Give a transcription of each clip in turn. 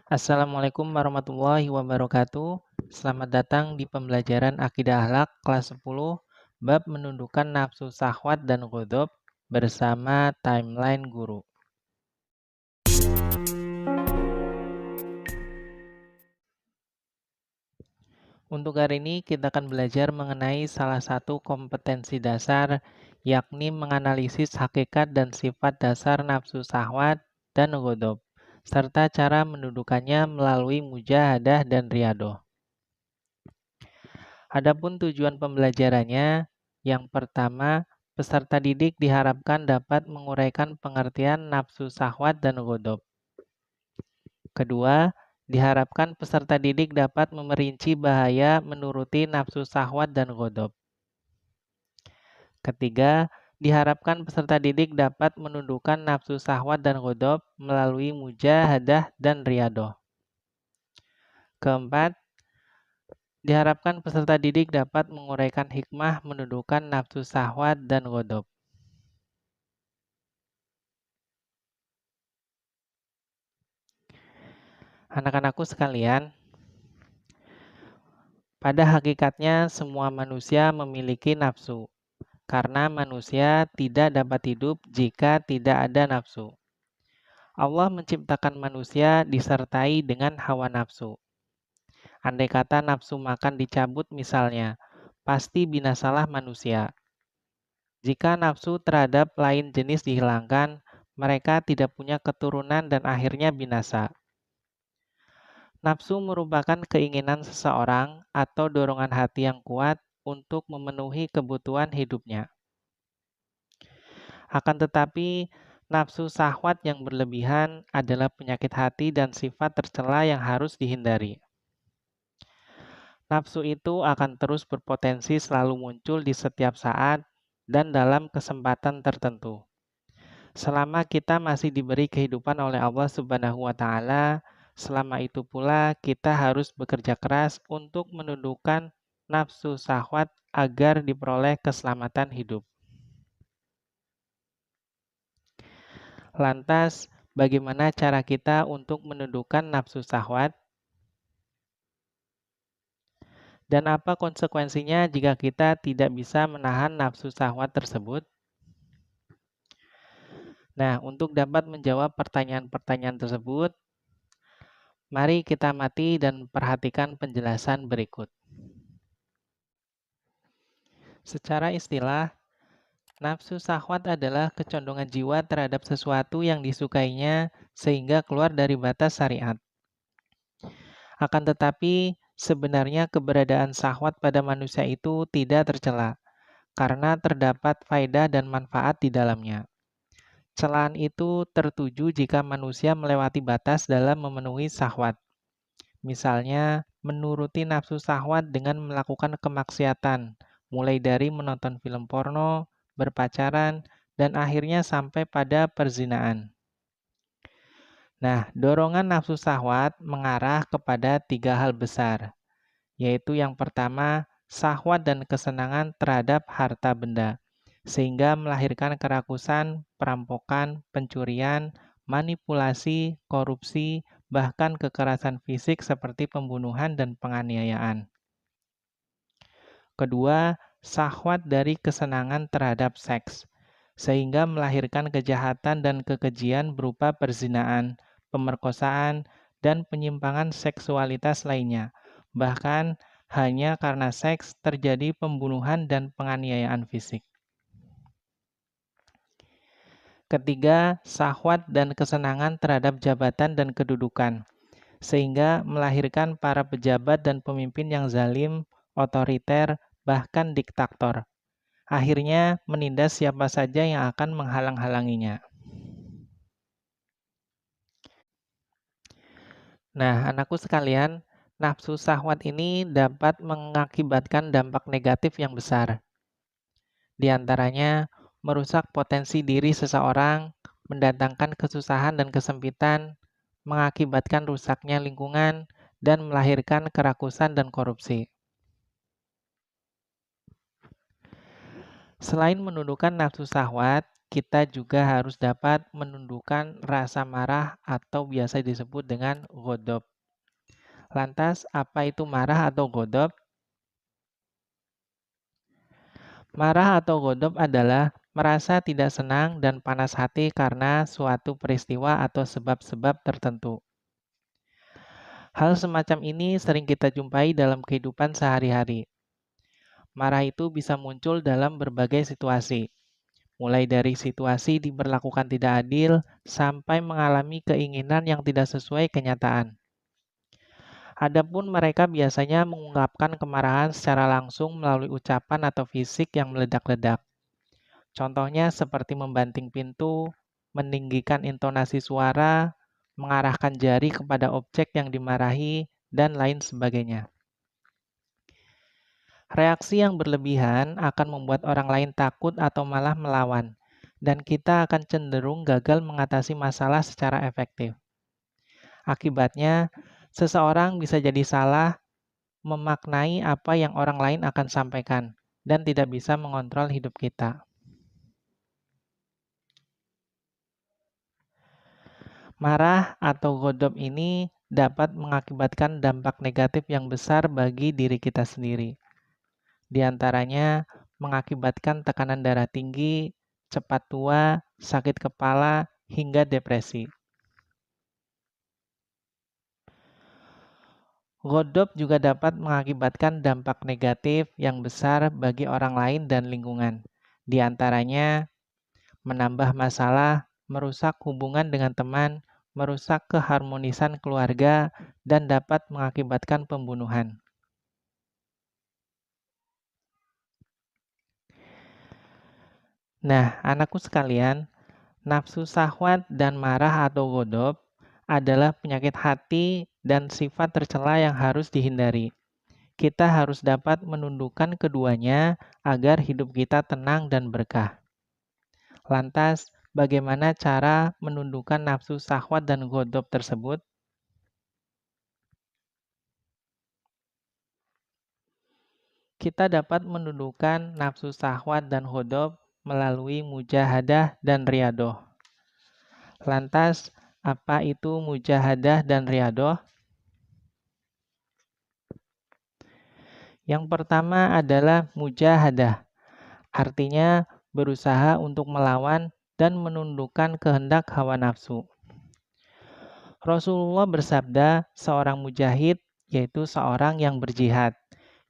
Assalamualaikum warahmatullahi wabarakatuh. Selamat datang di pembelajaran Akidah Akhlak kelas 10, bab menundukkan nafsu syahwat dan ghadab bersama Timeline Guru. Untuk hari ini kita akan belajar mengenai salah satu kompetensi dasar, yakni menganalisis hakikat dan sifat dasar nafsu syahwat dan ghadab, serta cara mendudukannya melalui mujahadah dan riyadhah. Adapun tujuan pembelajarannya, yang pertama, peserta didik diharapkan dapat menguraikan pengertian nafsu syahwat dan ghadab. Kedua, diharapkan peserta didik dapat memerinci bahaya menuruti nafsu syahwat dan ghadab. Ketiga, diharapkan peserta didik dapat menundukkan nafsu syahwat dan ghadab melalui mujahadah dan riyadhah. Keempat, diharapkan peserta didik dapat menguraikan hikmah menundukkan nafsu syahwat dan ghadab. Anak-anakku sekalian, pada hakikatnya semua manusia memiliki nafsu, karena manusia tidak dapat hidup jika tidak ada nafsu. Allah menciptakan manusia disertai dengan hawa nafsu. Andai kata nafsu makan dicabut misalnya, pasti binasalah manusia. Jika nafsu terhadap lain jenis dihilangkan, mereka tidak punya keturunan dan akhirnya binasa. Nafsu merupakan keinginan seseorang atau dorongan hati yang kuat untuk memenuhi kebutuhan hidupnya. Akan tetapi, nafsu syahwat yang berlebihan adalah penyakit hati dan sifat tercela yang harus dihindari. Nafsu itu akan terus berpotensi selalu muncul di setiap saat dan dalam kesempatan tertentu. Selama kita masih diberi kehidupan oleh Allah Subhanahu wa Ta'ala, selama itu pula kita harus bekerja keras untuk menundukkan nafsu syahwat agar diperoleh keselamatan hidup. Lantas, bagaimana cara kita untuk menundukkan nafsu syahwat? Dan apa konsekuensinya jika kita tidak bisa menahan nafsu syahwat tersebut? Nah, untuk dapat menjawab pertanyaan-pertanyaan tersebut, mari kita amati dan perhatikan penjelasan berikut. Secara istilah, nafsu syahwat adalah kecondongan jiwa terhadap sesuatu yang disukainya sehingga keluar dari batas syariat. Akan tetapi, sebenarnya keberadaan syahwat pada manusia itu tidak tercela, karena terdapat faedah dan manfaat di dalamnya. Celaan itu tertuju jika manusia melewati batas dalam memenuhi syahwat. Misalnya, menuruti nafsu syahwat dengan melakukan kemaksiatan, mulai dari menonton film porno, berpacaran, dan akhirnya sampai pada perzinaan. Nah, dorongan nafsu syahwat mengarah kepada 3 hal besar, yaitu yang pertama, syahwat dan kesenangan terhadap harta benda, sehingga melahirkan kerakusan, perampokan, pencurian, manipulasi, korupsi, bahkan kekerasan fisik seperti pembunuhan dan penganiayaan. Kedua, syahwat dari kesenangan terhadap seks, sehingga melahirkan kejahatan dan kekejian berupa perzinaan, pemerkosaan, dan penyimpangan seksualitas lainnya. Bahkan, hanya karena seks terjadi pembunuhan dan penganiayaan fisik. Ketiga, syahwat dan kesenangan terhadap jabatan dan kedudukan, sehingga melahirkan para pejabat dan pemimpin yang zalim, otoriter, bahkan diktator. Akhirnya menindas siapa saja yang akan menghalang-halanginya. Nah, anakku sekalian, nafsu syahwat ini dapat mengakibatkan dampak negatif yang besar. Di antaranya, merusak potensi diri seseorang, mendatangkan kesusahan dan kesempitan, mengakibatkan rusaknya lingkungan, dan melahirkan kerakusan dan korupsi. Selain menundukkan nafsu syahwat, kita juga harus dapat menundukkan rasa marah atau biasa disebut dengan ghadab. Lantas, apa itu marah atau ghadab? Marah atau ghadab adalah merasa tidak senang dan panas hati karena suatu peristiwa atau sebab-sebab tertentu. Hal semacam ini sering kita jumpai dalam kehidupan sehari-hari. Marah itu bisa muncul dalam berbagai situasi, mulai dari situasi diberlakukan tidak adil sampai mengalami keinginan yang tidak sesuai kenyataan. Adapun mereka biasanya mengungkapkan kemarahan secara langsung melalui ucapan atau fisik yang meledak-ledak. Contohnya seperti membanting pintu, meninggikan intonasi suara, mengarahkan jari kepada objek yang dimarahi, dan lain sebagainya. Reaksi yang berlebihan akan membuat orang lain takut atau malah melawan, dan kita akan cenderung gagal mengatasi masalah secara efektif. Akibatnya, seseorang bisa jadi salah memaknai apa yang orang lain akan sampaikan, dan tidak bisa mengontrol hidup kita. Marah atau ghadab ini dapat mengakibatkan dampak negatif yang besar bagi diri kita sendiri. Di antaranya, mengakibatkan tekanan darah tinggi, cepat tua, sakit kepala, hingga depresi. Ghadab juga dapat mengakibatkan dampak negatif yang besar bagi orang lain dan lingkungan. Di antaranya, menambah masalah, merusak hubungan dengan teman, merusak keharmonisan keluarga, dan dapat mengakibatkan pembunuhan. Nah, anakku sekalian, nafsu syahwat dan marah atau ghadab adalah penyakit hati dan sifat tercela yang harus dihindari. Kita harus dapat menundukkan keduanya agar hidup kita tenang dan berkah. Lantas, bagaimana cara menundukkan nafsu syahwat dan ghadab tersebut? Kita dapat menundukkan nafsu syahwat dan ghadab melalui mujahadah dan riyadoh. Lantas, apa itu mujahadah dan riyadoh? Yang pertama adalah mujahadah, artinya berusaha untuk melawan dan menundukkan kehendak hawa nafsu. Rasulullah bersabda, seorang mujahid yaitu seorang yang berjihad,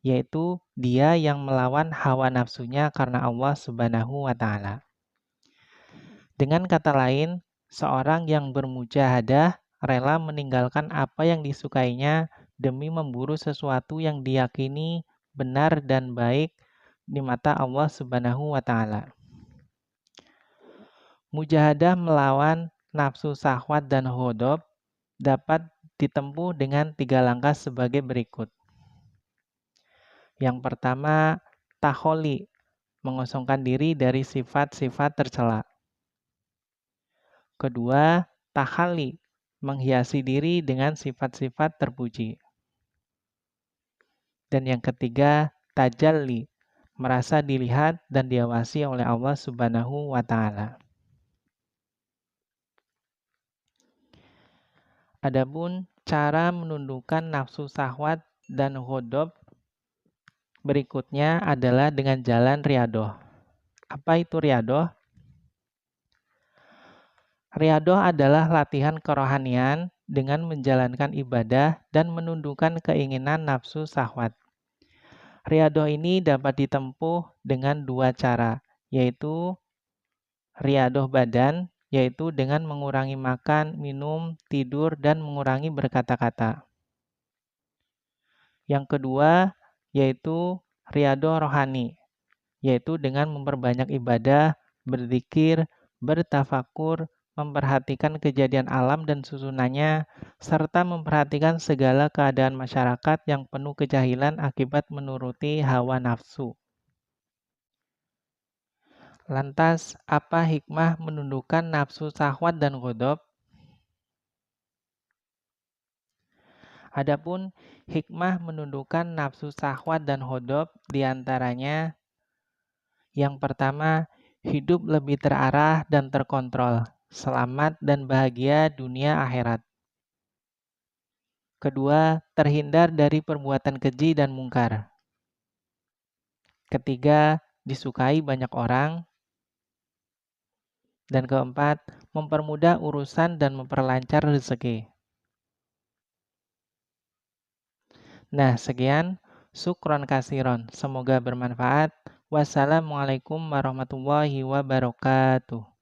yaitu dia yang melawan hawa nafsunya karena Allah Subhanahu wa Ta'ala. Dengan kata lain, seorang yang bermujahadah rela meninggalkan apa yang disukainya demi memburu sesuatu yang diyakini benar dan baik di mata Allah Subhanahu wa Ta'ala. Mujahadah melawan nafsu syahwat dan ghadab dapat ditempuh dengan 3 langkah sebagai berikut. Yang pertama, taholi, mengosongkan diri dari sifat-sifat tercela. Kedua, tahali, menghiasi diri dengan sifat-sifat terpuji. Dan yang ketiga, tajalli, merasa dilihat dan diawasi oleh Allah Subhanahu wa Ta'ala. Adapun cara menundukkan nafsu syahwat dan ghadab berikutnya adalah dengan jalan riyadoh. Apa itu riyadoh? Riyadoh adalah latihan kerohanian dengan menjalankan ibadah dan menundukkan keinginan nafsu syahwat. Riyadoh ini dapat ditempuh dengan 2 cara, yaitu riyadoh badan, yaitu dengan mengurangi makan, minum, tidur, dan mengurangi berkata-kata. Yang kedua, yaitu riyadoh rohani, yaitu dengan memperbanyak ibadah, berzikir, bertafakur, memperhatikan kejadian alam dan susunannya, serta memperhatikan segala keadaan masyarakat yang penuh kejahilan akibat menuruti hawa nafsu. Lantas, apa hikmah menundukkan nafsu syahwat dan ghadab? Adapun hikmah menundukkan nafsu syahwat dan ghadab diantaranya yang pertama, Hidup lebih terarah dan terkontrol. Selamat dan bahagia dunia akhirat. Kedua, terhindar dari perbuatan keji dan mungkar. Ketiga, disukai banyak orang. Dan keempat, mempermudah urusan dan memperlancar rezeki. Nah, sekian. Syukron kasiron. Semoga bermanfaat. Wassalamualaikum warahmatullahi wabarakatuh.